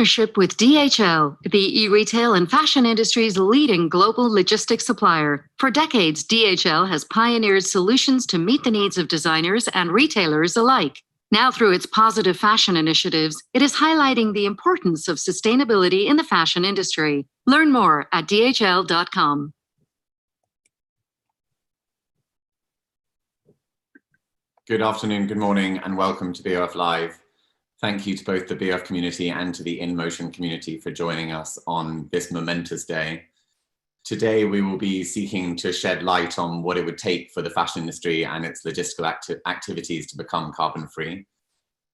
partnership with DHL, the e-retail and fashion industry's leading global logistics supplier. For decades, DHL has pioneered solutions to meet the needs of designers and retailers alike. Now, through its positive fashion initiatives, it is highlighting the importance of sustainability in the fashion industry. Learn more at dhl.com. Good afternoon, good morning, and welcome to BOF Live. Thank you to both the BOF community and to the InMotion community for joining us on this momentous day. Today, we will be seeking to shed light on what it would take for the fashion industry and its logistical activities to become carbon-free.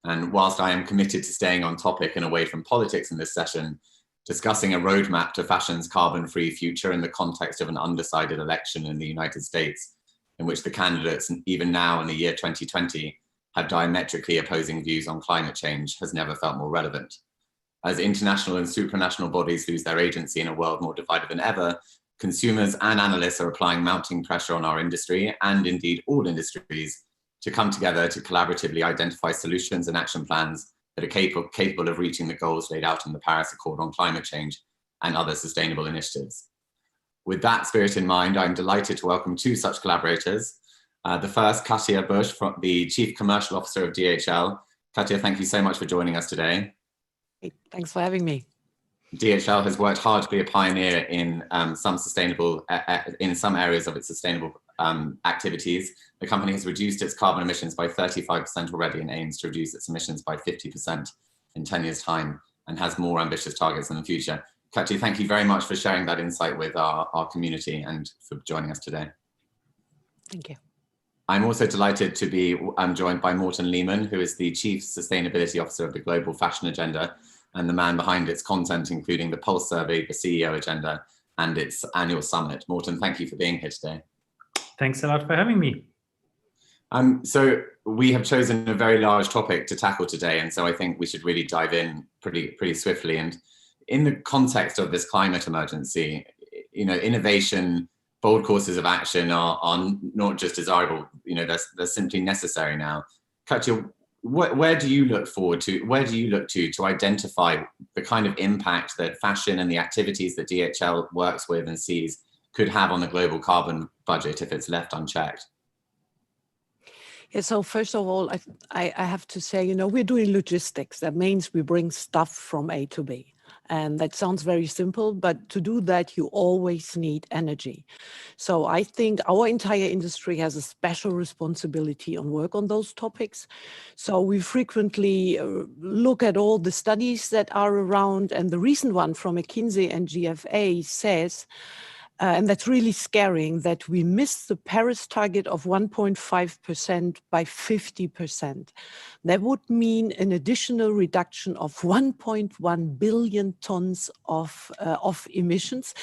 And whilst I am committed to staying on topic and away from politics in this session, discussing a roadmap to fashion's carbon-free future in the context of an undecided election in the United States, in which the candidates, even now in the year 2020, have diametrically opposing views on climate change, has never felt more relevant. As international and supranational bodies lose their agency in a world more divided than ever, consumers and analysts are applying mounting pressure on our industry, and indeed all industries, to come together to collaboratively identify solutions and action plans that are capable of reaching the goals laid out in the Paris Accord on climate change and other sustainable initiatives. With that spirit in mind, I'm delighted to welcome two such collaborators. The first, Katja Busch, the Chief Commercial Officer of DHL. Katja, thank you so much for joining us today. Thanks for having me. DHL has worked hard to be a pioneer in some areas of its sustainable activities. The company has reduced its carbon emissions by 35% already and aims to reduce its emissions by 50% in 10 years' time and has more ambitious targets in the future. Katja, thank you very much for sharing that insight with our community and for joining us today. Thank you. I'm also delighted to be joined by Morten Lehmann, who is the Chief Sustainability Officer of the Global Fashion Agenda and the man behind its content, including the Pulse Survey, the CEO Agenda, and its annual summit. Morten, thank you for being here today. Thanks a lot for having me. So we have chosen a very large topic to tackle today, and so I think we should really dive in pretty swiftly. And in the context of this climate emergency, innovation, bold courses of action are not just desirable, they're simply necessary now. Katja, where do you look to identify the kind of impact that fashion and the activities that DHL works with and sees could have on the global carbon budget if it's left unchecked? Yeah, so first of all, I have to say, we're doing logistics. That means we bring stuff from A to B. And that sounds very simple, but to do that, you always need energy. So I think our entire industry has a special responsibility on work on those topics. So we frequently look at all the studies that are around, and the recent one from McKinsey and GFA says, and that's really scaring, that we missed the Paris target of 1.5% by 50%. That would mean an additional reduction of 1.1 billion tons of emissions.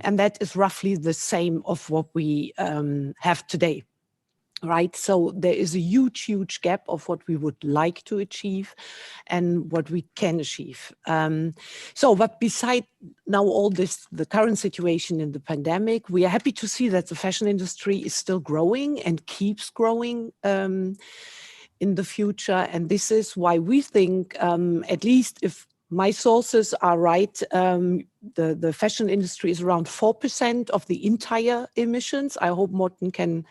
And that is roughly the same of what we have today. Right, so there is a huge gap of what we would like to achieve and what we can achieve. But beside now all this, the current situation in the pandemic, we are happy to see that the fashion industry is still growing and keeps growing in the future. And this is why we think, at least if my sources are right, the fashion industry is around 4% of the entire emissions. I hope Morten can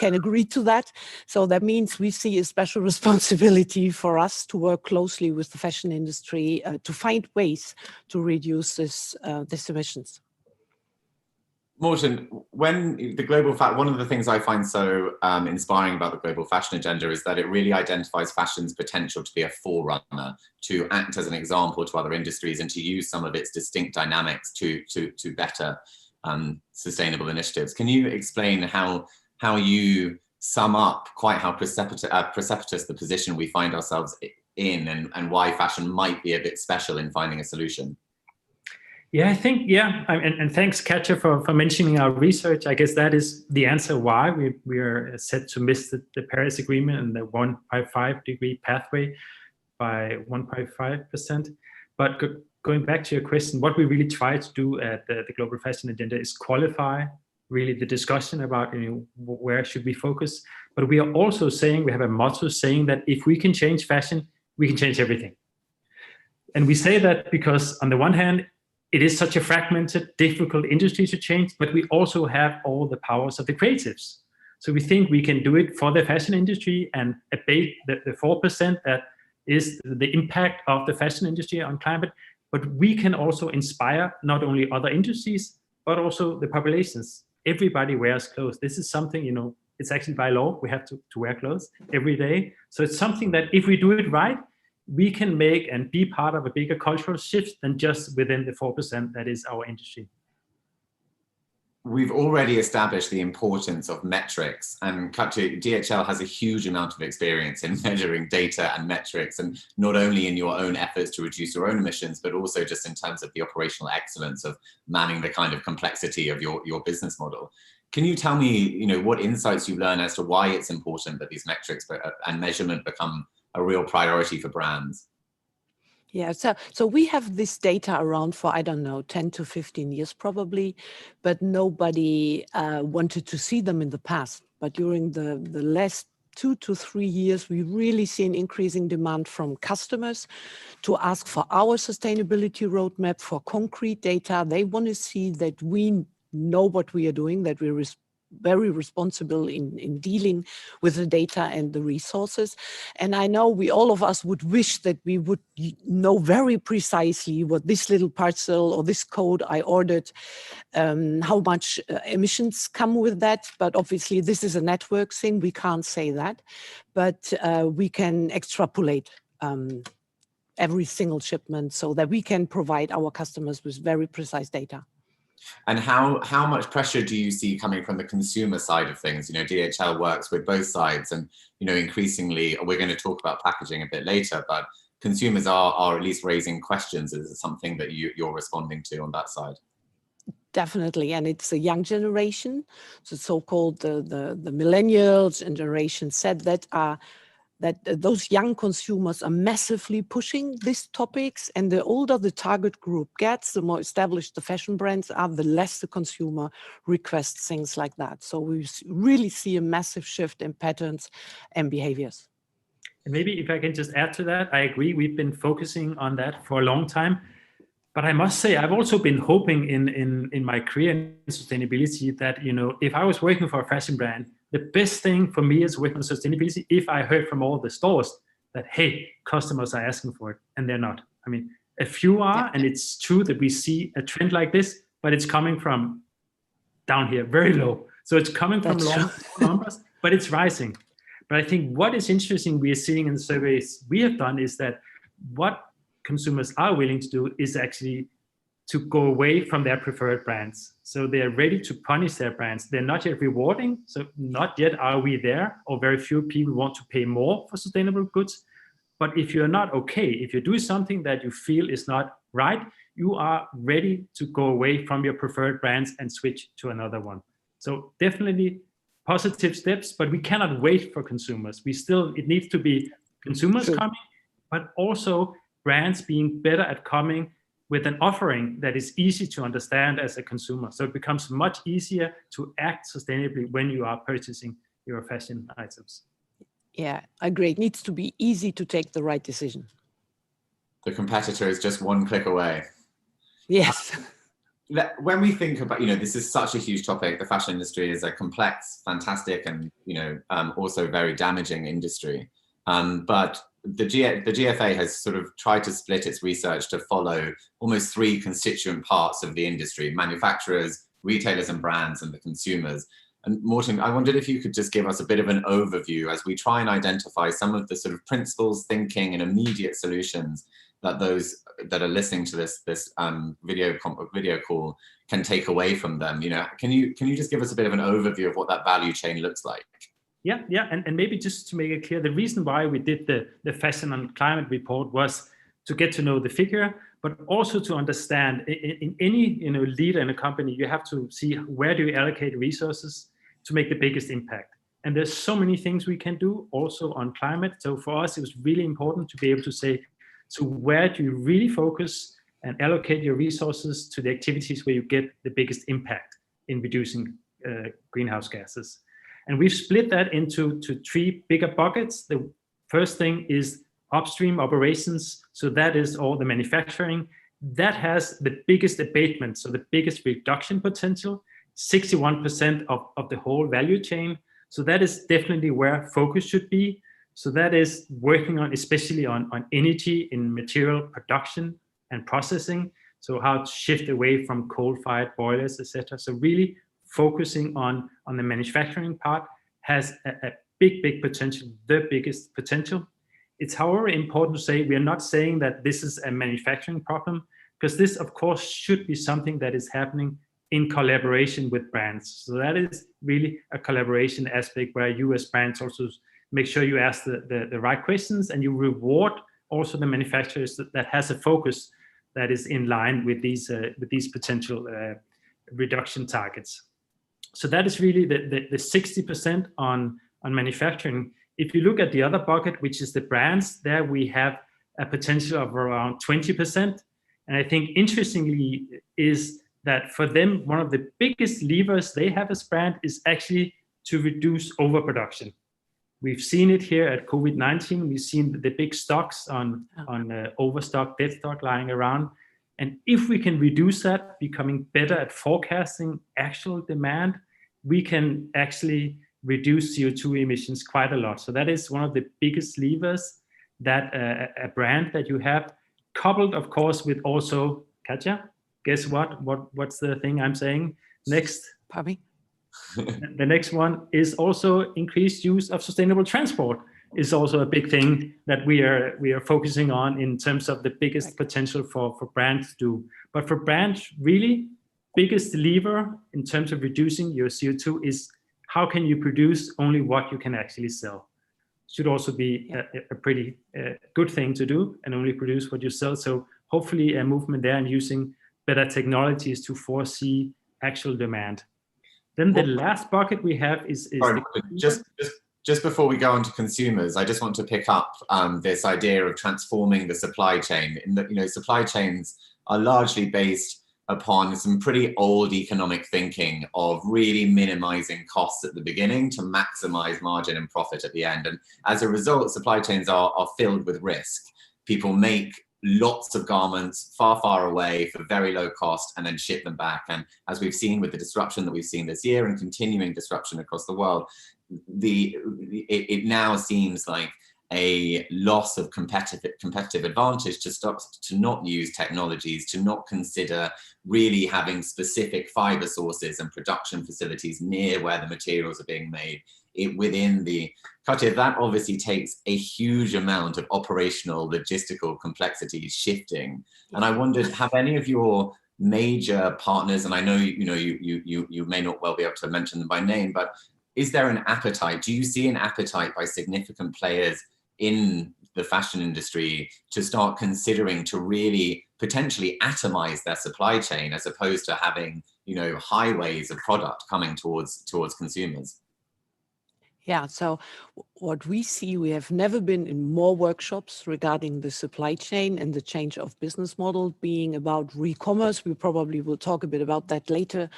agree to that. So that means we see a special responsibility for us to work closely with the fashion industry to find ways to reduce this emissions. Morten, one of the things I find so inspiring about the Global Fashion Agenda is that it really identifies fashion's potential to be a forerunner, to act as an example to other industries and to use some of its distinct dynamics to better sustainable initiatives. Can you explain how you sum up quite how precipitous the position we find ourselves in and why fashion might be a bit special in finding a solution? Yeah, I think, and thanks, Katja, for mentioning our research. I guess that is the answer why we are set to miss the Paris Agreement and the 1.5 degree pathway by 1.5%. But going back to your question, what we really try to do at the Global Fashion Agenda is qualify really the discussion about where should we focus. But we are also saying, we have a motto saying that if we can change fashion, we can change everything. And we say that because on the one hand, it is such a fragmented, difficult industry to change, but we also have all the powers of the creatives. So we think we can do it for the fashion industry and abate the 4% that is the impact of the fashion industry on climate. But we can also inspire not only other industries, but also the populations. Everybody wears clothes. This is something, it's actually by law, we have to wear clothes every day. So it's something that if we do it right, we can make and be part of a bigger cultural shift than just within the 4% that is our industry. We've already established the importance of metrics, and Katja, DHL has a huge amount of experience in measuring data and metrics, and not only in your own efforts to reduce your own emissions, but also just in terms of the operational excellence of manning the kind of complexity of your business model. Can you tell me, what insights you learn as to why it's important that these metrics and measurement become a real priority for brands? Yeah, so we have this data around for, 10 to 15 years probably, but nobody wanted to see them in the past. But during the last 2 to 3 years, we really see an increasing demand from customers to ask for our sustainability roadmap, for concrete data. They want to see that we know what we are doing, that we're very responsible in dealing with the data and the resources. And I know all of us would wish that we would know very precisely what this little parcel or this code I ordered, how much emissions come with that. But obviously this is a network thing. We can't say that, but we can extrapolate every single shipment so that we can provide our customers with very precise data. And how much pressure do you see coming from the consumer side of things? DHL works with both sides, and increasingly, we're going to talk about packaging a bit later, but consumers are at least raising questions. Is it something that you're responding to on that side? Definitely, and it's a young generation, the so-called the millennials and Generation Z that those young consumers are massively pushing these topics, and the older the target group gets, the more established the fashion brands are, the less the consumer requests things like that. So we really see a massive shift in patterns and behaviors. And maybe if I can just add to that, I agree, we've been focusing on that for a long time. But I must say, I've also been hoping in my career in sustainability that, if I was working for a fashion brand, the best thing for me is working on sustainability if I heard from all the stores that, hey, customers are asking for it, and they're not. I mean, a few are, and it's true that we see a trend like this, but it's coming from down here, very low. So it's coming from low numbers, but it's rising. But I think what is interesting we are seeing in the surveys we have done is that what consumers are willing to do is actually to go away from their preferred brands. So they're ready to punish their brands. They're not yet rewarding. So not yet are we there, or very few people want to pay more for sustainable goods. But if you're not okay, if you do something that you feel is not right, you are ready to go away from your preferred brands and switch to another one. So definitely positive steps, but we cannot wait for consumers. It needs to be consumers coming, but also brands being better at coming with an offering that is easy to understand as a consumer. So it becomes much easier to act sustainably when you are purchasing your fashion items. Yeah, I agree. It needs to be easy to take the right decision. The competitor is just one click away. Yes. When we think about, this is such a huge topic. The fashion industry is a complex, fantastic, and, also very damaging industry. But the GFA has sort of tried to split its research to follow almost 3 constituent parts of the industry: manufacturers, retailers and brands, and the consumers. And Morten, I wondered if you could just give us a bit of an overview as we try and identify some of the sort of principles, thinking, and immediate solutions that those that are listening to this video call can take away from them. Can you just give us a bit of an overview of what that value chain looks like? Yeah, and maybe just to make it clear, the reason why we did the fashion and climate report was to get to know the figure, but also to understand in any leader in a company, you have to see where do you allocate resources to make the biggest impact. And there's so many things we can do also on climate. So for us, it was really important to be able to say, so where do you really focus and allocate your resources to the activities where you get the biggest impact in reducing greenhouse gases. And we've split that into 3 bigger buckets. The first thing is upstream operations. So that is all the manufacturing. That has the biggest abatement, so the biggest reduction potential, 61% of the whole value chain. So that is definitely where focus should be. So that is working on, especially on energy in material production and processing. So how to shift away from coal-fired boilers, etc. So really focusing on the manufacturing part has a big potential, the biggest potential. It's however important to say we are not saying that this is a manufacturing problem, because this of course should be something that is happening in collaboration with brands. So that is really a collaboration aspect where you as brands also make sure you ask the right questions, and you reward also the manufacturers that has a focus that is in line with these potential reduction targets. So that is really the 60% on manufacturing. If you look at the other bucket, which is the brands, there we have a potential of around 20%. And I think interestingly is that for them, one of the biggest levers they have as brand is actually to reduce overproduction. We've seen it here at COVID-19. We've seen the big stocks on overstock, dead stock lying around. And if we can reduce that, becoming better at forecasting actual demand, we can actually reduce CO2 emissions quite a lot. So that is one of the biggest levers that a brand that you have, coupled of course with also, Katja, guess what's the thing I'm saying next? Pardon? The next one is also increased use of sustainable transport is also a big thing that we are focusing on in terms of the biggest potential for brands to do. But for brands, really biggest lever in terms of reducing your CO2 is how can you produce only what you can actually sell. Should also be a pretty good thing to do, and only produce what you sell. So hopefully a movement there and using better technologies to foresee actual demand. Then the last bucket we have is sorry, just before we go on to consumers, I just want to pick up this idea of transforming the supply chain. In that, supply chains are largely based upon some pretty old economic thinking of really minimizing costs at the beginning to maximize margin and profit at the end. And as a result, supply chains are filled with risk. People make lots of garments far away for very low cost and then ship them back. And as we've seen with the disruption that we've seen this year and continuing disruption across the world, it now seems like a loss of competitive advantage to not use technologies, to not consider really having specific fiber sources and production facilities near where the materials are being made. Katja, that obviously takes a huge amount of operational logistical complexity shifting. And I wondered, have any of your major partners, and I know you may not well be able to mention them by name, but is there an appetite? Do you see an appetite by significant players in the fashion industry to start considering to really potentially atomize their supply chain as opposed to having, highways of product coming towards consumers? Yeah, so what we see, we have never been in more workshops regarding the supply chain and the change of business model being about recommerce. We probably will talk a bit about that later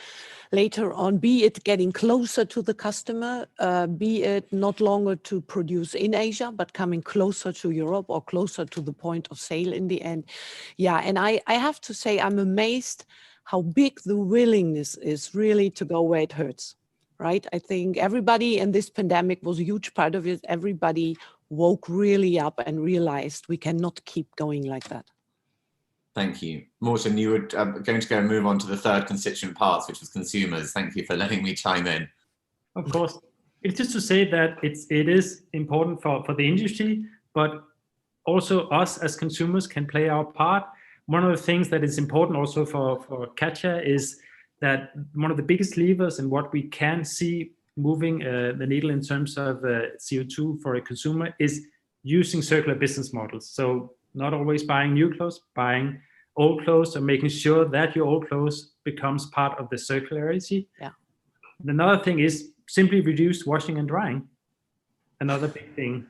on, be it getting closer to the customer, be it not longer to produce in Asia, but coming closer to Europe or closer to the point of sale in the end. Yeah, and I have to say, I'm amazed how big the willingness is really to go where it hurts. Right? I think everybody in this pandemic was a huge part of it. Everybody woke really up and realized we cannot keep going like that. Thank you. Morten, you were going to go and move on to the third constituent parts, which was consumers. Thank you for letting me chime in. Of course. It's just to say that it is important for the industry, but also us as consumers can play our part. One of the things that is important also for Katja is that one of the biggest levers and what we can see moving the needle in terms of CO2 for a consumer is using circular business models. So not always buying new clothes, buying old clothes, and making sure that your old clothes becomes part of the circularity. Yeah. Another thing is simply reduce washing and drying. Another big thing.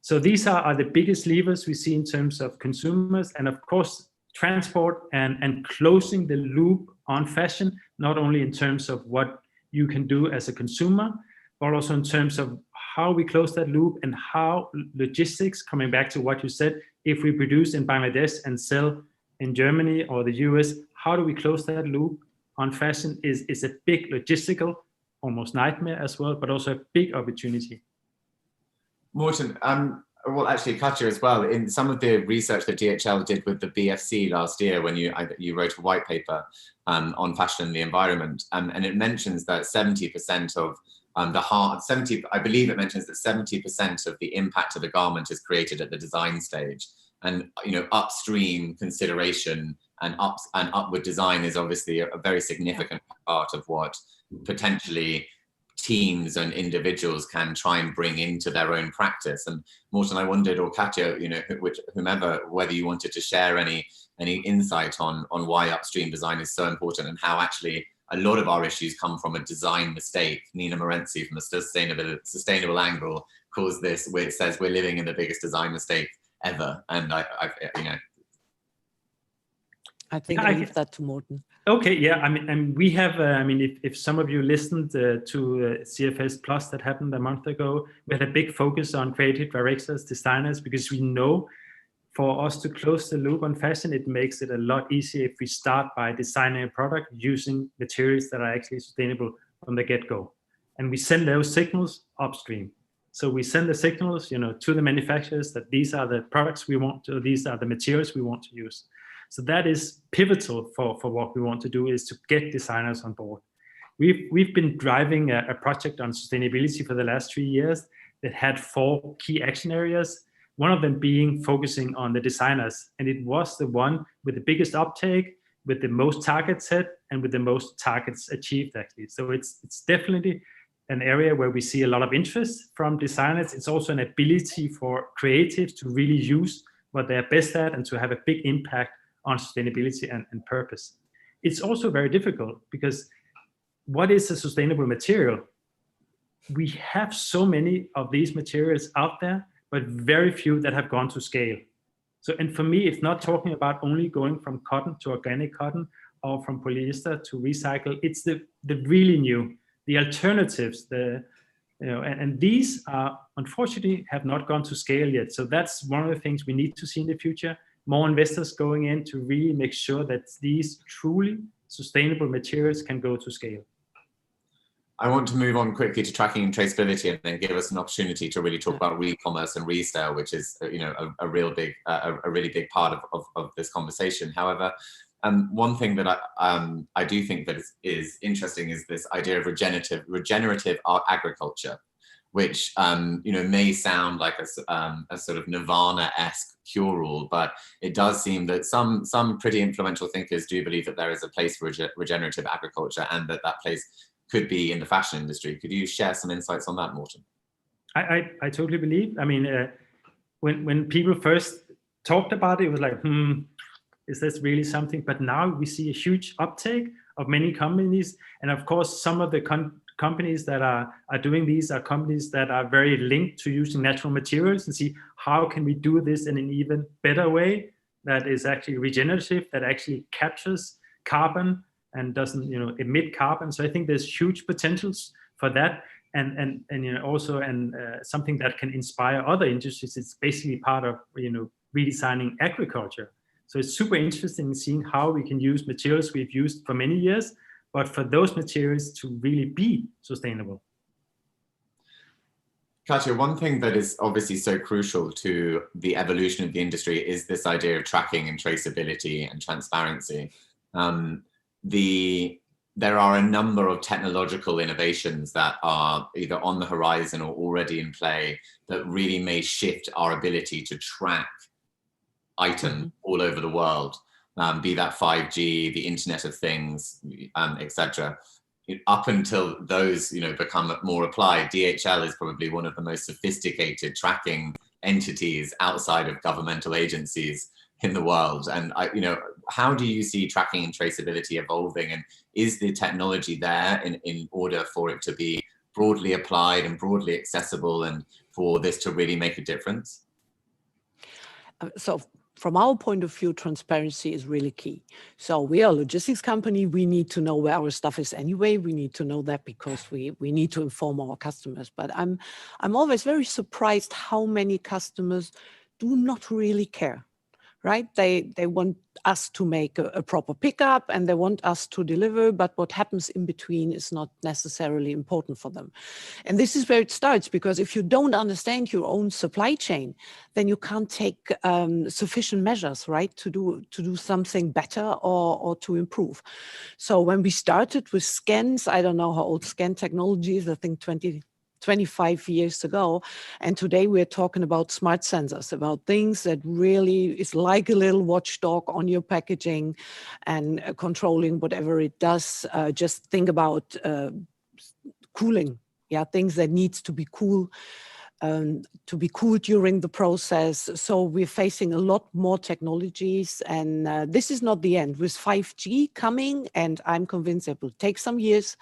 So these are the biggest levers we see in terms of consumers, and of course, transport and closing the loop on fashion, not only in terms of what you can do as a consumer, but also in terms of how we close that loop, and how logistics, coming back to what you said, if we produce in Bangladesh and sell in Germany or the US, how do we close that loop on fashion is a big logistical, almost nightmare as well, but also a big opportunity. Morten, well, actually, Katja as well, in some of the research that DHL did with the BFC last year, when you wrote a white paper on fashion and the environment, and it mentions that 70% of I believe it mentions that 70% of the impact of the garment is created at the design stage. And, you know, upstream consideration and upward design is obviously a very significant part of what potentially teams and individuals can try and bring into their own practice. And Morten, I wondered, or Katja, you know, whomever, whether you wanted to share any insight on why upstream design is so important, and how actually a lot of our issues come from a design mistake. Nina Morenzi from the sustainable angle calls this, where it says we're living in the biggest design mistake ever. And I think I leave that to Morten. Okay, yeah, I mean, we have, if some of you listened to CFS Plus that happened a month ago, we had a big focus on creative directors, designers, because we know for us to close the loop on fashion, it makes it a lot easier if we start by designing a product using materials that are actually sustainable from the get-go. And we send those signals upstream. So we send the signals, you know, to the manufacturers that these are the products we want to, these are the materials we want to use. So that is pivotal for what we want to do, is to get designers on board. We've been driving a project on sustainability for the last 3 years that had 4 key action areas, one of them being focusing on the designers. And it was the one with the biggest uptake, with the most targets set, and with the most targets achieved, actually. So it's definitely an area where we see a lot of interest from designers. It's also an ability for creatives to really use what they're best at and to have a big impact on sustainability and purpose. It's also very difficult because what is a sustainable material? We have so many of these materials out there, but very few that have gone to scale. So, and for me, it's not talking about only going from cotton to organic cotton or from polyester to recycle. It's the really new, the alternatives, and these are unfortunately have not gone to scale yet. So that's one of the things we need to see in the future. More investors going in to really make sure that these truly sustainable materials can go to scale. I want to move on quickly to tracking and traceability, and then give us an opportunity to really talk about recommerce and resale, which is, you know, a really big part of this conversation. However, one thing that I do think that is interesting is this idea of regenerative agriculture, which you know, may sound like a sort of Nirvana-esque cure-all, but it does seem that some pretty influential thinkers do believe that there is a place for regenerative agriculture, and that place could be in the fashion industry. Could you share some insights on that, Morten? I totally believe. I mean, when people first talked about it, it was like, is this really something? But now we see a huge uptake of many companies, and of course, some of the companies that are doing these are companies that are very linked to using natural materials, and see how can we do this in an even better way that is actually regenerative, that actually captures carbon and doesn't, you know, emit carbon. So I think there's huge potentials for that, and you know, also something that can inspire other industries. It's basically part of, you know, redesigning agriculture. So it's super interesting seeing how we can use materials we've used for many years, but for those materials to really be sustainable. Katja, one thing that is obviously so crucial to the evolution of the industry is this idea of tracking and traceability and transparency. There are a number of technological innovations that are either on the horizon or already in play that really may shift our ability to track items all over the world, be that 5G, the Internet of Things, etc. Up until those, you know, become more applied, DHL is probably one of the most sophisticated tracking entities outside of governmental agencies in the world. And you know, how do you see tracking and traceability evolving, and is the technology there in order for it to be broadly applied and broadly accessible, and for this to really make a difference? So from our point of view, transparency is really key. So we are a logistics company. We need to know where our stuff is anyway. We need to know that because we need to inform our customers. But I'm always very surprised how many customers do not really care. Right? They want us to make a proper pickup and they want us to deliver, but what happens in between is not necessarily important for them. And this is where it starts, because if you don't understand your own supply chain, then you can't take sufficient measures, right, to do something better or to improve. So when we started with scans, I don't know how old scan technology is, I think 25 years ago. And today we're talking about smart sensors, about things that really is like a little watchdog on your packaging and controlling whatever it does. Just think about cooling, things that needs to be cool. To be cooled during the process. So we're facing a lot more technologies, and this is not the end. With 5G coming, and I'm convinced it will take some years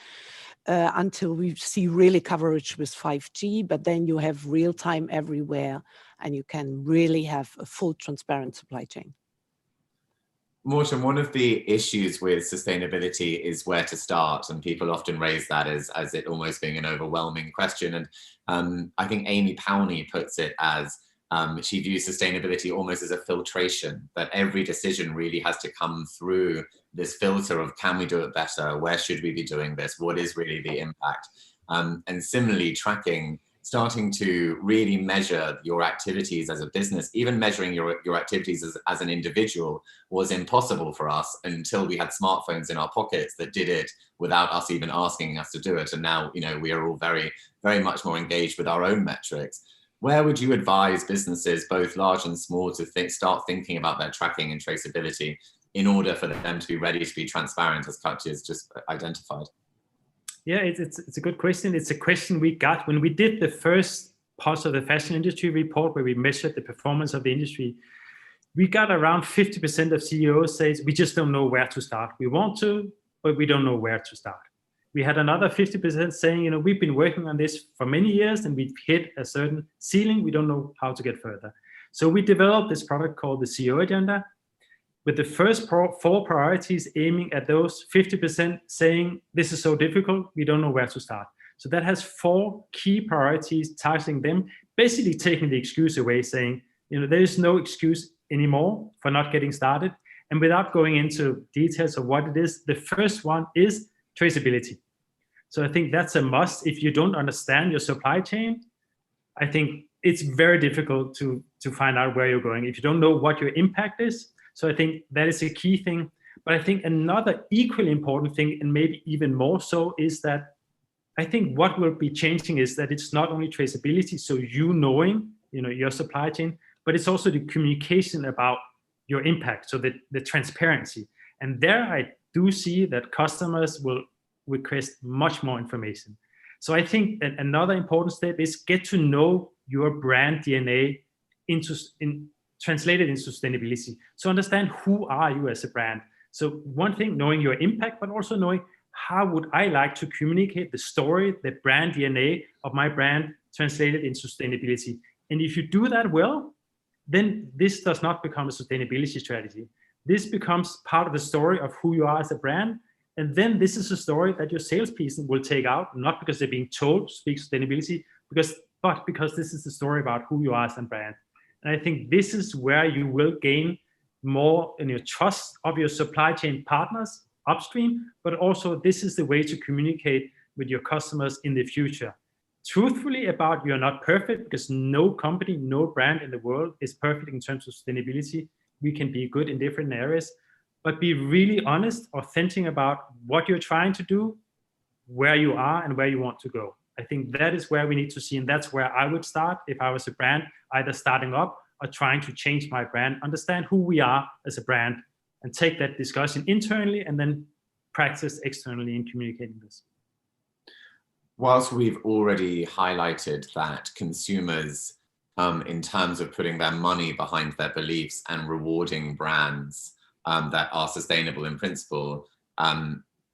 until we see really coverage with 5G, but then you have real time everywhere and you can really have a full transparent supply chain. Morten, one of the issues with sustainability is where to start, and people often raise that as it almost being an overwhelming question. And I think Amy Powney puts it as she views sustainability almost as a filtration, that every decision really has to come through this filter of, can we do it better? Where should we be doing this? What is really the impact? And similarly, tracking, starting to really measure your activities as a business, even measuring your activities as an individual was impossible for us until we had smartphones in our pockets that did it without us even asking us to do it. And now, we are all very, very much more engaged with our own metrics. Where would you advise businesses, both large and small, to start thinking about their tracking and traceability in order for them to be ready to be transparent, as Katja has just identified? Yeah, it's a good question. It's a question we got when we did the first part of the fashion industry report, where we measured the performance of the industry. We got around 50% of CEOs says, we just don't know where to start. We want to, but we don't know where to start. We had another 50% saying, we've been working on this for many years and we've hit a certain ceiling. We don't know how to get further. So we developed this product called the CEO Agenda, with the first 4 priorities aiming at those 50% saying, this is so difficult, we don't know where to start. So that has 4 key priorities, targeting them, basically taking the excuse away, saying, there is no excuse anymore for not getting started. And without going into details of what it is, the first one is traceability. So I think that's a must. If you don't understand your supply chain, I think it's very difficult to find out where you're going if you don't know what your impact is. So I think that is a key thing. But I think another equally important thing, and maybe even more so, is that I think what will be changing is that it's not only traceability, so knowing your supply chain, but it's also the communication about your impact, so the transparency. And there I do see that customers will request much more information. So I think that another important step is get to know your brand DNA translated into sustainability. So understand, who are you as a brand? So one thing, knowing your impact, but also knowing, how would I like to communicate the story, the brand DNA of my brand translated in sustainability? And if you do that well, then this does not become a sustainability strategy. This becomes part of the story of who you are as a brand. And then this is a story that your salespeople will take out, not because they're being told to speak sustainability, but because this is the story about who you are as a brand. And I think this is where you will gain more in your trust of your supply chain partners upstream, but also this is the way to communicate with your customers in the future. Truthfully about, you're not perfect, because no company, no brand in the world is perfect in terms of sustainability. We can be good in different areas, but be really honest, authentic about what you're trying to do, where you are and where you want to go. I think that is where we need to see, and that's where I would start if I was a brand, either starting up or trying to change my brand, understand who we are as a brand and take that discussion internally and then practice externally in communicating this. Whilst we've already highlighted that consumers, in terms of putting their money behind their beliefs and rewarding brands that are sustainable in principle,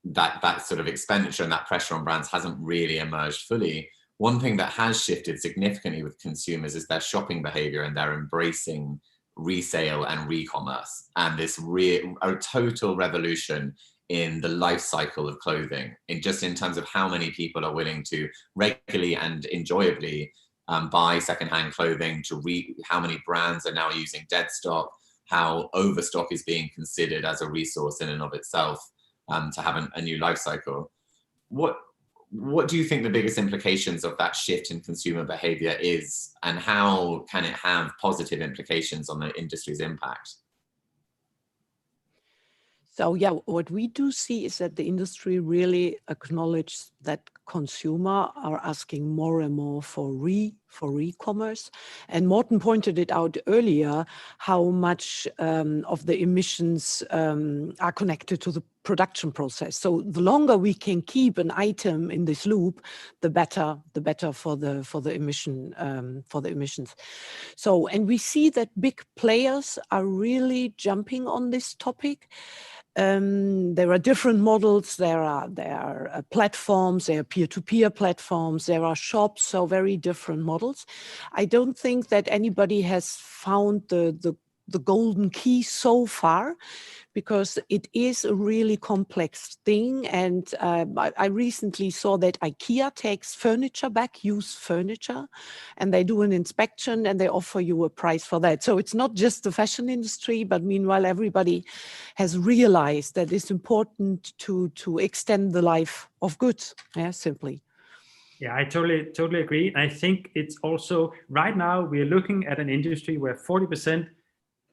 that sort of expenditure and that pressure on brands hasn't really emerged fully. One thing that has shifted significantly with consumers is their shopping behavior, and they're embracing resale and recommerce, and this a total revolution in the life cycle of clothing, in terms of how many people are willing to regularly and enjoyably buy secondhand clothing, how many brands are now using dead stock, how overstock is being considered as a resource in and of itself to have a new life cycle. What do you think the biggest implications of that shift in consumer behavior is, and how can it have positive implications on the industry's impact? So yeah, what we do see is that the industry really acknowledges that consumers are asking more and more for e-commerce. And Morten pointed it out earlier, how much of the emissions are connected to the production process. So the longer we can keep an item in this loop, the better for the emissions. So, and we see that big players are really jumping on this topic. There are different models. There are platforms, there are peer-to-peer platforms, there are shops, so very different models. I don't think that anybody has found the golden key so far, because it is a really complex thing. And I recently saw that IKEA takes furniture back, used furniture, and they do an inspection and they offer you a price for that. So it's not just the fashion industry, but meanwhile, everybody has realized that it's important to extend the life of goods, simply. Yeah, I totally agree. I think it's also, right now, we're looking at an industry where 40%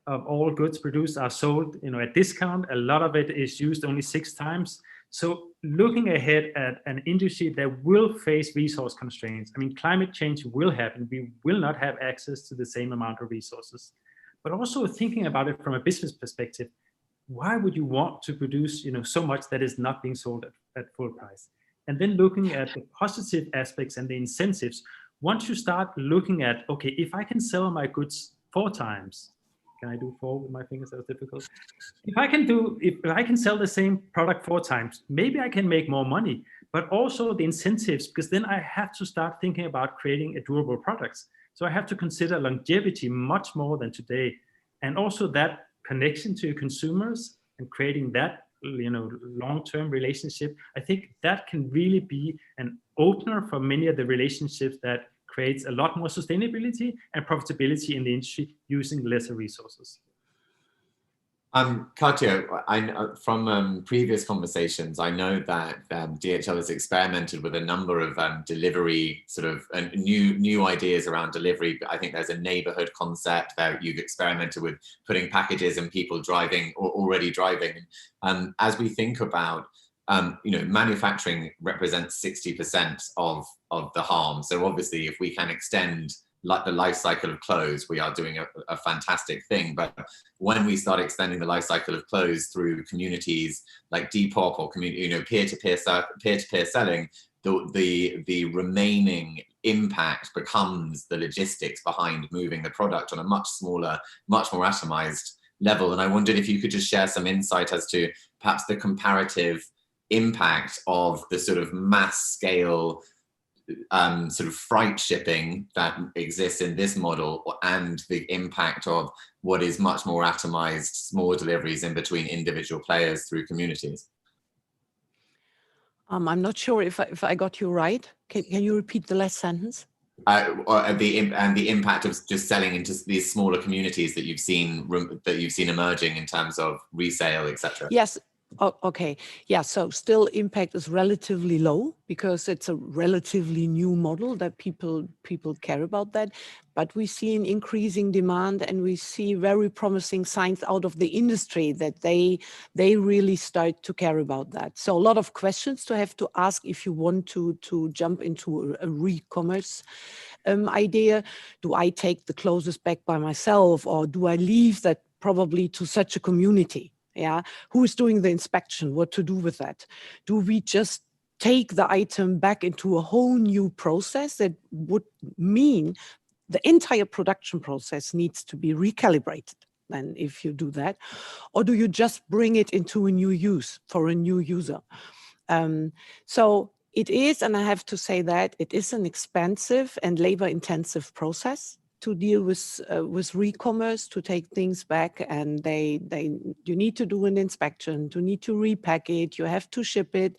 of all goods produced are sold, at discount. A lot of it is used only 6 times. So looking ahead at an industry that will face resource constraints. I mean, climate change will happen. We will not have access to the same amount of resources. But also thinking about it from a business perspective, why would you want to produce, so much that is not being sold at full price? And then looking at the positive aspects and the incentives. Once you start looking at, okay, if I can sell my goods 4 times, can I do 4 with my fingers? That was difficult. If I can sell the same product 4 times, maybe I can make more money, but also the incentives, because then I have to start thinking about creating a durable products. So I have to consider longevity much more than today. And also that connection to consumers and creating that, long-term relationship. I think that can really be an opener for many of the relationships that creates a lot more sustainability and profitability in the industry using lesser resources. Katja, from previous conversations, I know that DHL has experimented with a number of delivery new ideas around delivery. I think there's a neighborhood concept that you've experimented with putting packages and people driving or already driving. As we think about manufacturing represents 60% of the harm. So obviously, if we can extend the life cycle of clothes, we are doing a fantastic thing. But when we start extending the life cycle of clothes through communities like Depop or peer-to-peer selling, the remaining impact becomes the logistics behind moving the product on a much smaller, much more atomized level. And I wondered if you could just share some insight as to perhaps the comparative impact of the sort of mass scale freight shipping that exists in this model, and the impact of what is much more atomized, small deliveries in between individual players through communities. I'm not sure if I got you right. Can you repeat the last sentence? The impact of just selling into these smaller communities that you've seen emerging in terms of resale, etc. Yes. Oh, okay. Yeah. So still impact is relatively low because it's a relatively new model that people care about that. But we see an increasing demand, and we see very promising signs out of the industry that they really start to care about that. So a lot of questions to have to ask if you want to jump into a recommerce idea. Do I take the clothes back by myself, or do I leave that probably to such a community? Yeah, who is doing the inspection? What to do with that? Do we just take the item back into a whole new process that would mean the entire production process needs to be recalibrated? And if you do that, or do you just bring it into a new use for a new user? So it is, and I have to say that it is an expensive and labor-intensive process. to deal with recommerce, to take things back, and you need to do an inspection, you need to repack it, you have to ship it.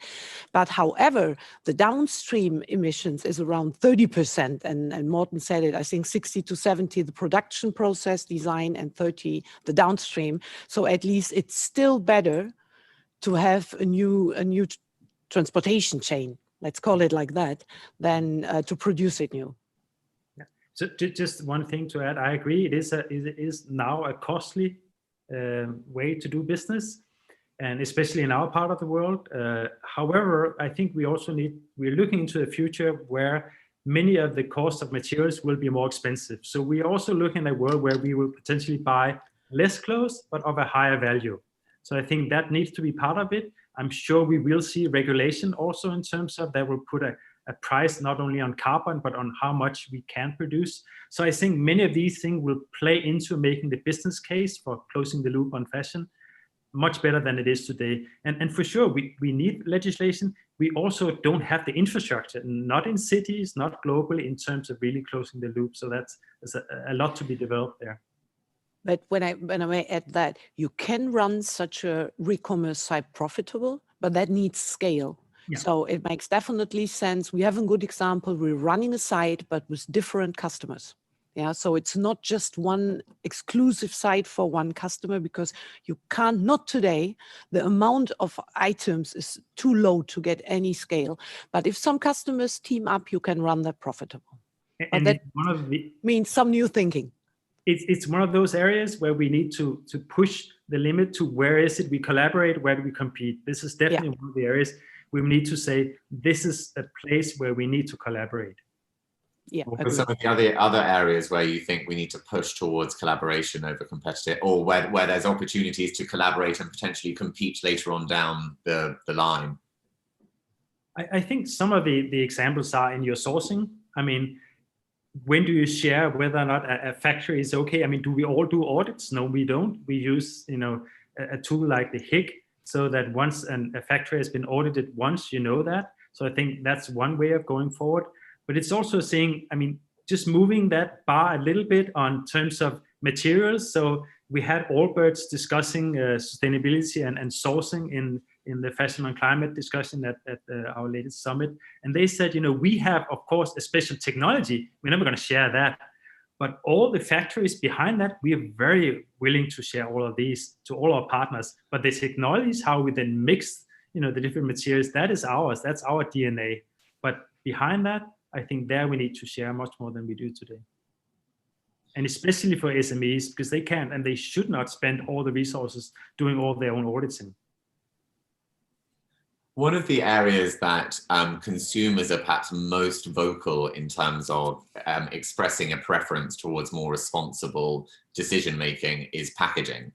But however, the downstream emissions is around 30%, and Morten said it, I think 60 to 70 the production process design and 30 the downstream. So at least it's still better to have a new transportation chain, let's call it like that, than to produce it new. So just one thing to add, I agree. It is now a costly way to do business, and especially in our part of the world. However, I think we're looking into a future where many of the costs of materials will be more expensive. So we are also looking at a world where we will potentially buy less clothes, but of a higher value. So I think that needs to be part of it. I'm sure we will see regulation also in terms of that will put a price not only on carbon, but on how much we can produce. So I think many of these things will play into making the business case for closing the loop on fashion much better than it is today. And for sure, we need legislation. We also don't have the infrastructure, not in cities, not globally, in terms of really closing the loop. So there's a lot to be developed there. But when I may add that, you can run such a recommerce site profitable, but that needs scale. Yeah. So it makes definitely sense. We have a good example. We're running a site, but with different customers. Yeah, so it's not just one exclusive site for one customer, because you can't, not today, the amount of items is too low to get any scale. But if some customers team up, you can run that profitable. And that one of the means some new thinking. It's one of those areas where we need to push the limit to where is it we collaborate, where do we compete. This is definitely one of the areas we need to say, this is a place where we need to collaborate. Yeah. What are some of the other areas where you think we need to push towards collaboration over competitive, or where there's opportunities to collaborate and potentially compete later on down the line? I think some of the examples are in your sourcing. I mean, when do you share whether or not a factory is okay? I mean, do we all do audits? No, we don't. We use, a tool like the HIG, so that once a factory has been audited once, you know that. So I think that's one way of going forward. But it's also saying, I mean, just moving that bar a little bit on terms of materials. So we had Allbirds discussing sustainability and sourcing in the fashion and climate discussion at our latest summit. And they said, we have, of course, a special technology. We're never going to share that. But all the factories behind that, we are very willing to share all of these to all our partners. But the technologies, how we then mix, the different materials, that is ours. That's our DNA. But behind that, I think there we need to share much more than we do today. And especially for SMEs, because they can and they should not spend all the resources doing all their own auditing. One of the areas that consumers are perhaps most vocal in terms of expressing a preference towards more responsible decision-making is packaging.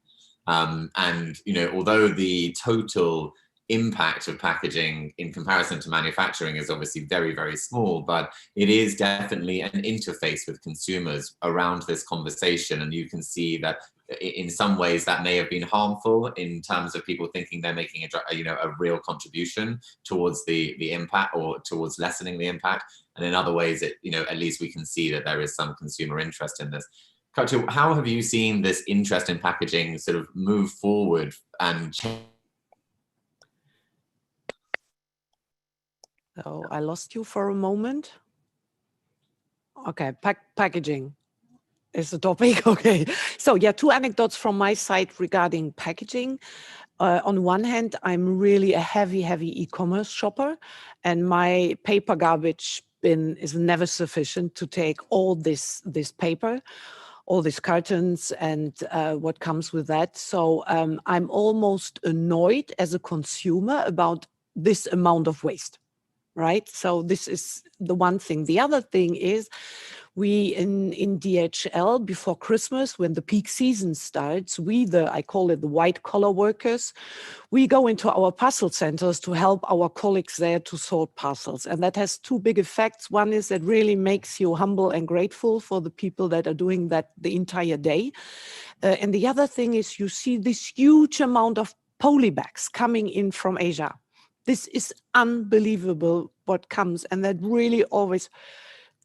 And, although the total impact of packaging in comparison to manufacturing is obviously very, very small, but it is definitely an interface with consumers around this conversation. And you can see that in some ways that may have been harmful in terms of people thinking they're making a real contribution towards the impact or towards lessening the impact. And in other ways, at least we can see that there is some consumer interest in this. Katja, how have you seen this interest in packaging sort of move forward and change? So I lost you for a moment. Okay, packaging is the topic. Okay, so yeah, two anecdotes from my side regarding packaging. On one hand, I'm really a heavy e-commerce shopper, and my paper garbage bin is never sufficient to take all this paper, all these cartons and what comes with that. So I'm almost annoyed as a consumer about this amount of waste. Right? So this is the one thing. The other thing is we in DHL before Christmas, when the peak season starts, I call it the white collar workers, we go into our parcel centers to help our colleagues there to sort parcels. And that has two big effects. One is it really makes you humble and grateful for the people that are doing that the entire day. And the other thing is you see this huge amount of poly bags coming in from Asia. This is unbelievable what comes, and that really always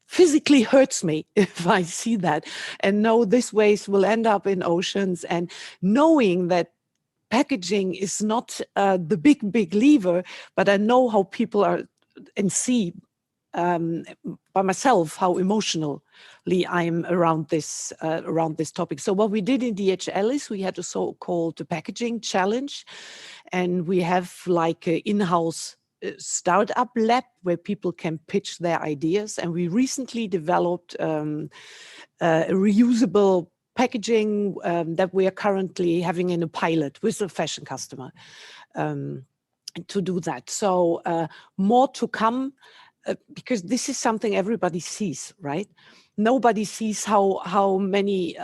physically hurts me if I see that and know this waste will end up in oceans, and knowing that packaging is not the big lever, but I know how people are and see by myself how emotionally I'm around this topic. So what we did in DHL is we had a so-called packaging challenge, and we have like an in-house startup lab where people can pitch their ideas. And we recently developed a reusable packaging that we are currently having in a pilot with a fashion customer to do that. So more to come. Because this is something everybody sees, right? Nobody sees how many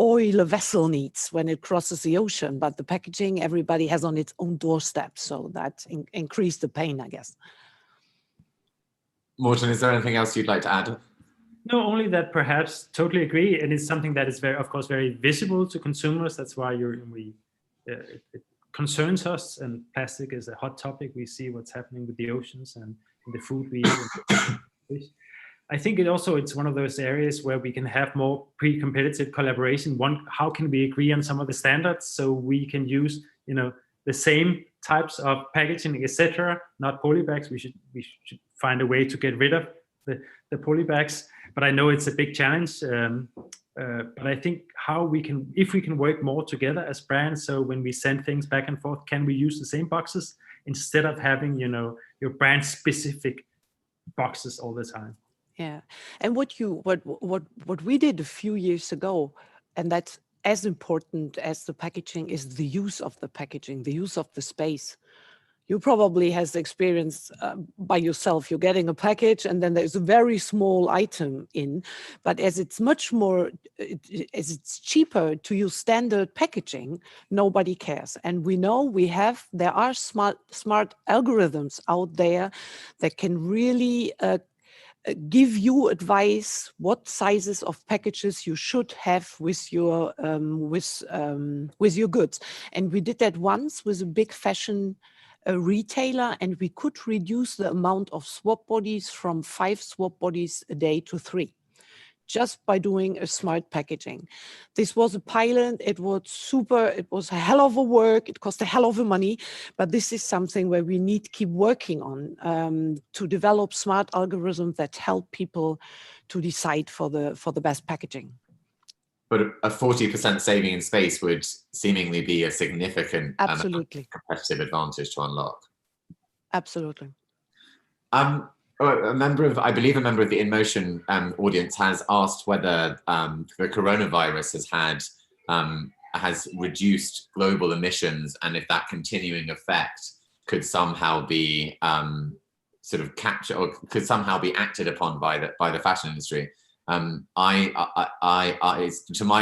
oil a vessel needs when it crosses the ocean, but the packaging everybody has on its own doorstep. So that increased the pain, I guess. Morten, is there anything else you'd like to add? No, only that perhaps totally agree. And it's something that is of course, very visible to consumers. That's why it concerns us, and plastic is a hot topic. We see what's happening with the oceans and the food we eat. I think it's one of those areas where we can have more pre-competitive collaboration. How can we agree on some of the standards so we can use, the same types of packaging, etc. Not poly bags. We should find a way to get rid of the poly bags. But I know it's a big challenge. But I think if we can work more together as brands, so when we send things back and forth, can we use the same boxes instead of having, your brand specific boxes all the time? Yeah, and what we did a few years ago, and that's as important as the packaging, is the use of the packaging, the use of the space. You probably has experienced by yourself, you're getting a package and then there's a very small item in, but as it's cheaper to use standard packaging, nobody cares. And we know there are smart algorithms out there that can really give you advice what sizes of packages you should have with your goods. And we did that once with a big fashion retailer, and we could reduce the amount of swap bodies from 5 swap bodies a day to 3, just by doing a smart packaging. This was a pilot. It was super. It was a hell of a work. It cost a hell of a money, but this is something where we need to keep working on to develop smart algorithms that help people to decide for the best packaging. But a 40% saving in space would seemingly be a significant competitive advantage to unlock. Absolutely. I believe a member of the InMotion audience has asked whether the coronavirus has reduced global emissions, and if that continuing effect could somehow be sort of captured or could somehow be acted upon by the fashion industry. To my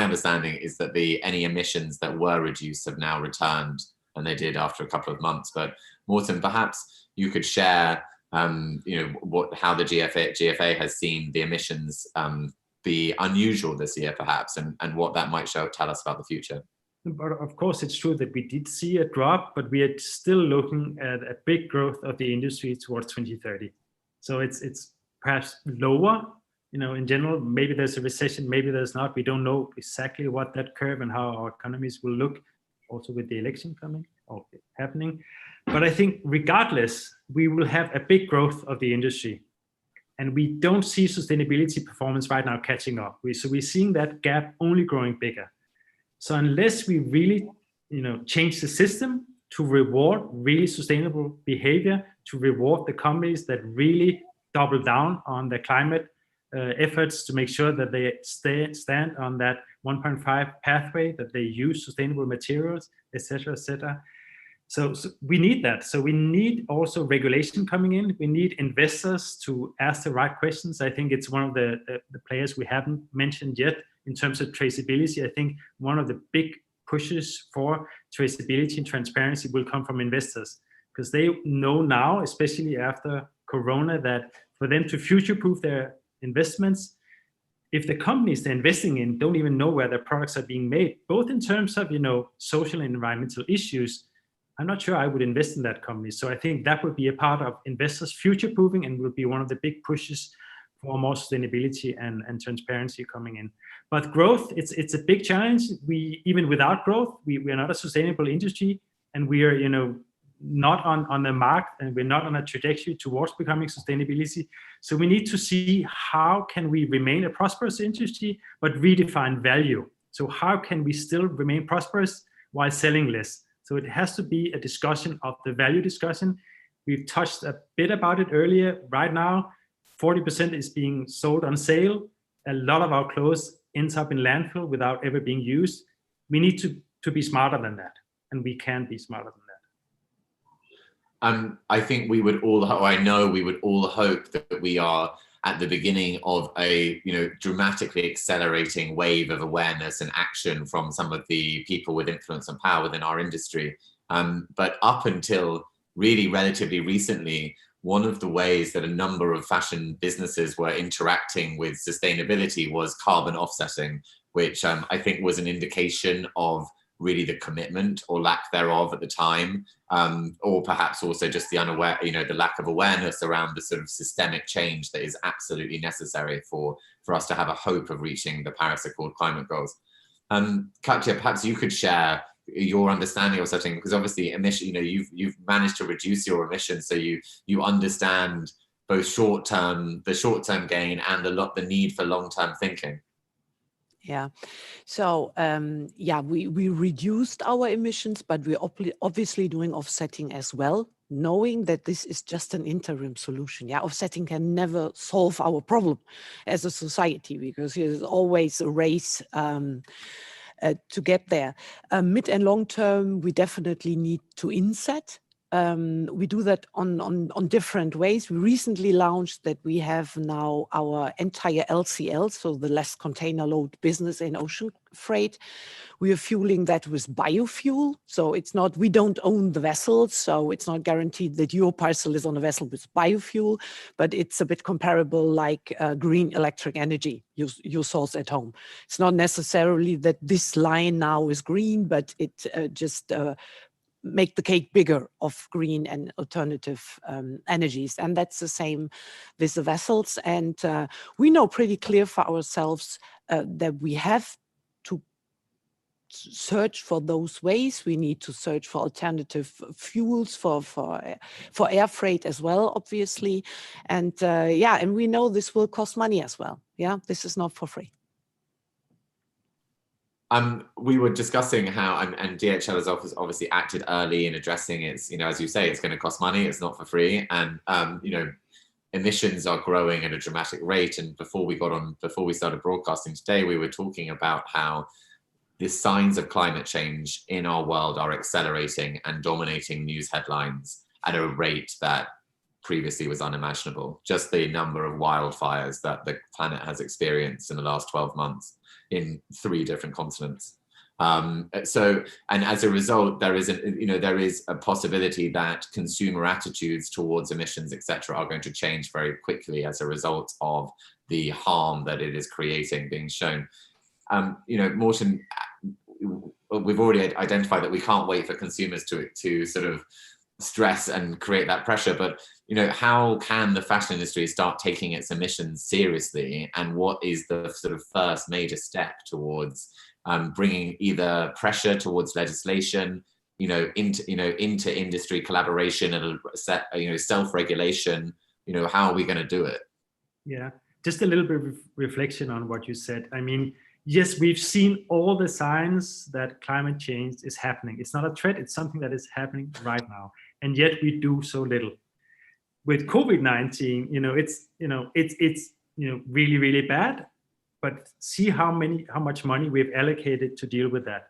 understanding is that any emissions that were reduced have now returned, and they did after a couple of months. But Morten, perhaps you could share, how the GFA has seen the emissions be unusual this year, perhaps, and what that might tell us about the future. But of course, it's true that we did see a drop, but we are still looking at a big growth of the industry towards 2030. So it's perhaps lower. In general, maybe there's a recession, maybe there's not. We don't know exactly what that curve and how our economies will look, also with the election coming or happening. But I think regardless, we will have a big growth of the industry. And we don't see sustainability performance right now catching up. So we're seeing that gap only growing bigger. So unless we really change the system to reward really sustainable behavior, to reward the companies that really double down on the climate efforts to make sure that they stand on that 1.5 pathway, that they use sustainable materials, etc., etc. So we need that. So we need also regulation coming in. We need investors to ask the right questions. I think it's one of the players we haven't mentioned yet in terms of traceability. I think one of the big pushes for traceability and transparency will come from investors, because they know now, especially after Corona, that for them to future-proof their investments, if the companies they're investing in don't even know where their products are being made, both in terms of social and environmental issues, I'm not sure I would invest in that company. So I think that would be a part of investors future-proofing and will be one of the big pushes for more sustainability and transparency coming in. But growth, it's a big challenge. Even without growth, we are not a sustainable industry, and we are, not on the mark, and we're not on a trajectory towards becoming sustainability. So we need to see how can we remain a prosperous industry, but redefine value. So how can we still remain prosperous while selling less? So it has to be a discussion of the value discussion. We've touched a bit about it earlier. Right now, 40% is being sold on sale. A lot of our clothes ends up in landfill without ever being used. We need to be smarter than that, and we can be smarter than that. I think I know we would all hope that we are at the beginning of a dramatically accelerating wave of awareness and action from some of the people with influence and power within our industry. But up until really relatively recently, one of the ways that a number of fashion businesses were interacting with sustainability was carbon offsetting, which I think was an indication of really the commitment or lack thereof at the time, or perhaps also just the the lack of awareness around the sort of systemic change that is absolutely necessary for us to have a hope of reaching the Paris Accord climate goals. Katja, perhaps you could share your understanding of something, because obviously emission, you've managed to reduce your emissions, so you understand both the short-term gain and the need for long-term thinking. Yeah, so we reduced our emissions, but we're obviously doing offsetting as well, knowing that this is just an interim solution. Yeah, offsetting can never solve our problem as a society, because there's always a race to get there. Mid and long term, we definitely need to inset. We do that on different ways. We recently launched that we have now our entire LCL, so the less container load business in ocean freight. We are fueling that with biofuel. So it's not, we don't own the vessels, so it's not guaranteed that your parcel is on a vessel with biofuel, but it's a bit comparable like green electric energy you source at home. It's not necessarily that this line now is green, but it just make the cake bigger of green and alternative energies. And that's the same with the vessels. And we know pretty clear for ourselves that we have to search for those ways. We need to search for alternative fuels for air freight as well, obviously. And and we know this will cost money as well. Yeah, this is not for free. We were discussing how, and DHL has obviously acted early in addressing it's, as you say, it's going to cost money, it's not for free. And, emissions are growing at a dramatic rate. And before we started broadcasting today, we were talking about how the signs of climate change in our world are accelerating and dominating news headlines at a rate that previously was unimaginable. Just the number of wildfires that the planet has experienced in the last 12 months in 3 different continents. And as a result, there is a possibility that consumer attitudes towards emissions, etc., are going to change very quickly as a result of the harm that it is creating being shown. Morten, we've already identified that we can't wait for consumers to sort of stress and create that pressure, but how can the fashion industry start taking its emissions seriously, and what is the sort of first major step towards bringing either pressure towards legislation, into industry collaboration and self-regulation? How are we going to do it? Yeah, just a little bit of reflection on what you said. I mean, yes, we've seen all the signs that climate change is happening. It's not a threat, it's something that is happening right now. And yet we do so little. With COVID-19, it's really, really bad, but see how much money we've allocated to deal with that.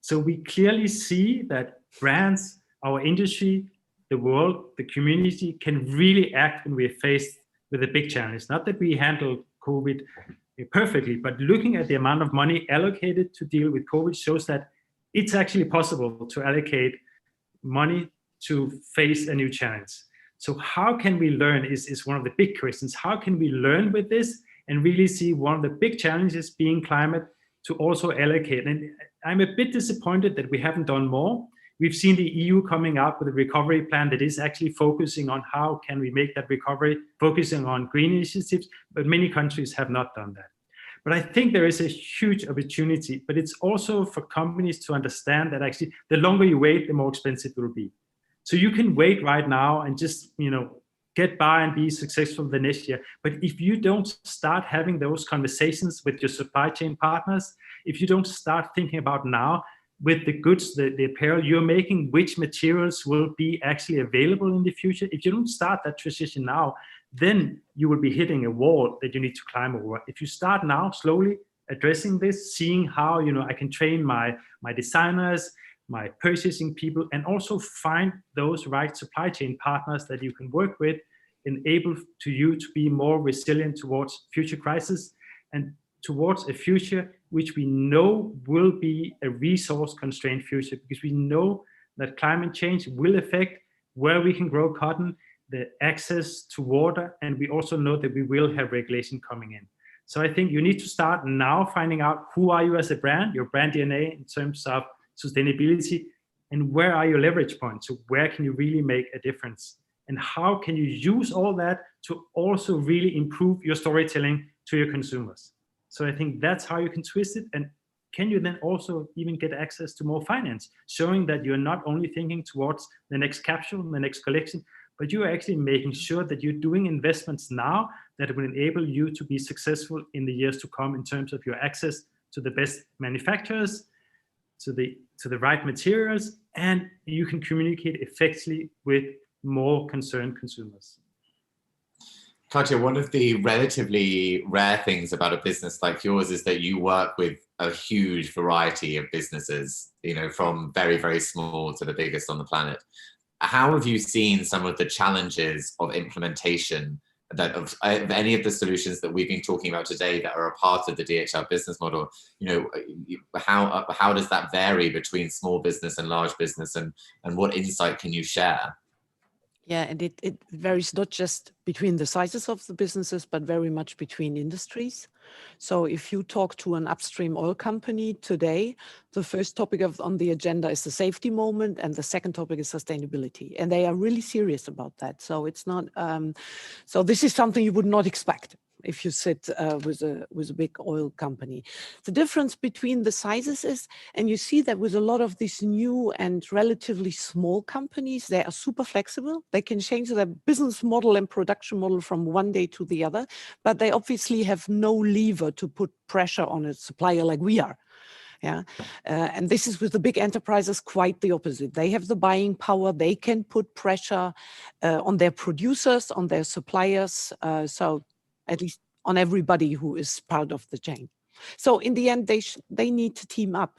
So we clearly see that brands, our industry, the world, the community can really act when we're faced with a big challenge. Not that we handled COVID perfectly, but looking at the amount of money allocated to deal with COVID shows that it's actually possible to allocate money to face a new challenge. So how can we learn is one of the big questions. How can we learn with this and really see one of the big challenges being climate to also allocate? And I'm a bit disappointed that we haven't done more. We've seen the EU coming up with a recovery plan that is actually focusing on how can we make that recovery, focusing on green initiatives, but many countries have not done that. But I think there is a huge opportunity, but it's also for companies to understand that actually the longer you wait, the more expensive it will be. So you can wait right now and just, get by and be successful the next year. But if you don't start having those conversations with your supply chain partners, if you don't start thinking about now with the goods, the apparel you're making, which materials will be actually available in the future, if you don't start that transition now, then you will be hitting a wall that you need to climb over. If you start now, slowly addressing this, seeing how I can train my designers, my purchasing people, and also find those right supply chain partners that you can work with, enable to you to be more resilient towards future crises and towards a future which we know will be a resource-constrained future, because we know that climate change will affect where we can grow cotton, the access to water, and we also know that we will have regulation coming in. So I think you need to start now finding out who are you as a brand, your brand DNA in terms of sustainability, and where are your leverage points? So where can you really make a difference? And how can you use all that to also really improve your storytelling to your consumers? So I think that's how you can twist it. And can you then also even get access to more finance, showing that you're not only thinking towards the next capsule, the next collection, but you're actually making sure that you're doing investments now that will enable you to be successful in the years to come in terms of your access to the best manufacturers, to the right materials, and you can communicate effectively with more concerned consumers. Katja, one of the relatively rare things about a business like yours is that you work with a huge variety of businesses, from very, very small to the biggest on the planet. How have you seen some of the challenges of implementation of any of the solutions that we've been talking about today that are a part of the DHL business model? How does that vary between small business and large business, and what insight can you share? Yeah, and it varies not just between the sizes of the businesses, but very much between industries. So if you talk to an upstream oil company today, the first topic on the agenda is the safety moment, and the second topic is sustainability. And they are really serious about that. So it's not, so this is something you would not expect if you sit with a big oil company. The difference between the sizes is, and you see that with a lot of these new and relatively small companies, they are super flexible. They can change their business model and production model from one day to the other, but they obviously have no lever to put pressure on a supplier like we are. Yeah, and this is with the big enterprises quite the opposite. They have the buying power. They can put pressure on their producers, on their suppliers. So at least on everybody who is part of the chain. So in the end, they need to team up,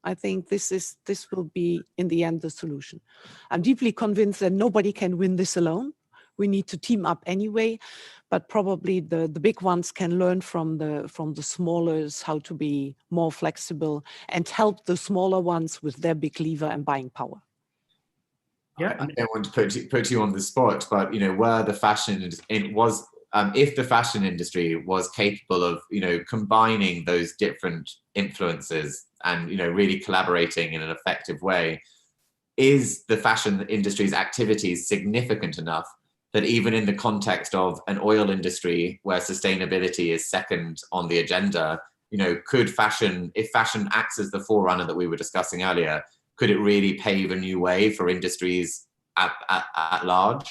I think this will be in the end the solution. I'm deeply convinced that nobody can win this alone. We need to team up anyway, but probably the big ones can learn from the smallers how to be more flexible and help the smaller ones with their big lever and buying power. Yeah, I don't want to put you on the spot, but where the fashion was. If the fashion industry was capable of, combining those different influences and, really collaborating in an effective way, is the fashion industry's activities significant enough that even in the context of an oil industry where sustainability is second on the agenda, could fashion, if fashion acts as the forerunner that we were discussing earlier, could it really pave a new way for industries at large?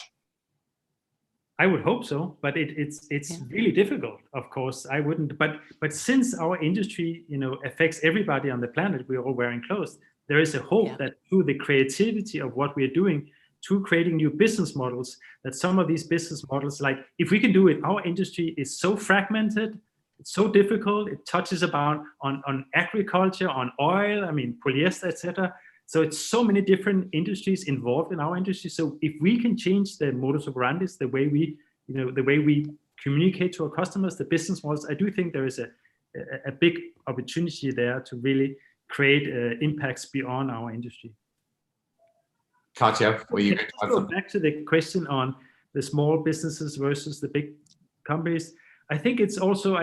I would hope so, but it's really difficult. Of course, I wouldn't. But since our industry, affects everybody on the planet, we're all wearing clothes. There is a hope that through the creativity of what we're doing, through creating new business models, that some of these business models, like if we can do it, our industry is so fragmented, it's so difficult. It touches on agriculture, on oil, polyester, etc. So it's so many different industries involved in our industry. So if we can change the modus operandi, the way we communicate to our customers, the business models, I do think there is a big opportunity there to really create impacts beyond our industry. Katja, were you going to go back to the question on the small businesses versus the big companies? I think it's also,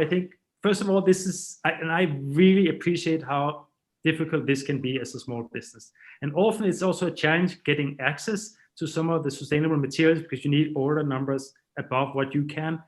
first of all, this is, and I really appreciate how difficult this can be as a small business. And often it's also a challenge getting access to some of the sustainable materials because you need order numbers above what you can.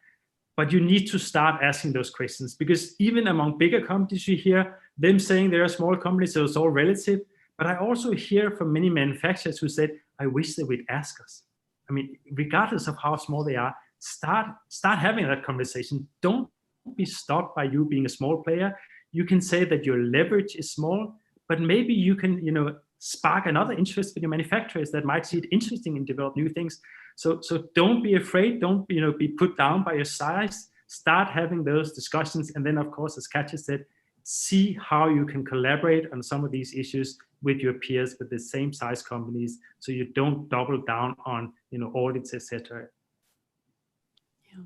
But you need to start asking those questions, because even among bigger companies, you hear them saying they're a small company, so it's all relative. But I also hear from many manufacturers who said, I wish they would ask us. I mean, regardless of how small they are, start having that conversation. Don't be stopped by you being a small player. You can say that your leverage is small, but maybe you can, spark another interest with your manufacturers that might see it interesting and develop new things. So don't be afraid. Don't be put down by your size. Start having those discussions, and then, of course, as Katja said, see how you can collaborate on some of these issues with your peers, with the same size companies, so you don't double down on audits, etc. Yeah.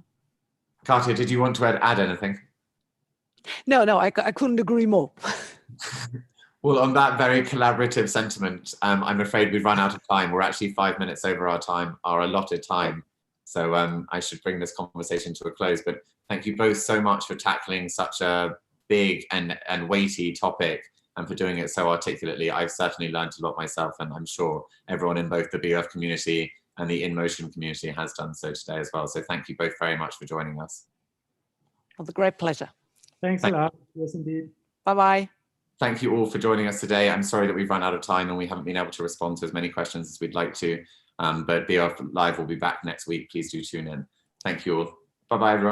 Katja, did you want to add anything? No, I couldn't agree more. Well, on that very collaborative sentiment, I'm afraid we've run out of time. We're actually 5 minutes over our allotted time. So I should bring this conversation to a close. But thank you both so much for tackling such a big and weighty topic, and for doing it so articulately. I've certainly learned a lot myself, and I'm sure everyone in both the BOF community and the InMotion community has done so today as well. So thank you both very much for joining us. With a great pleasure. Thanks a lot. Yes, indeed. Bye-bye. Thank you all for joining us today. I'm sorry that we've run out of time and we haven't been able to respond to as many questions as we'd like to, but BOF Live will be back next week. Please do tune in. Thank you all. Bye-bye, everyone.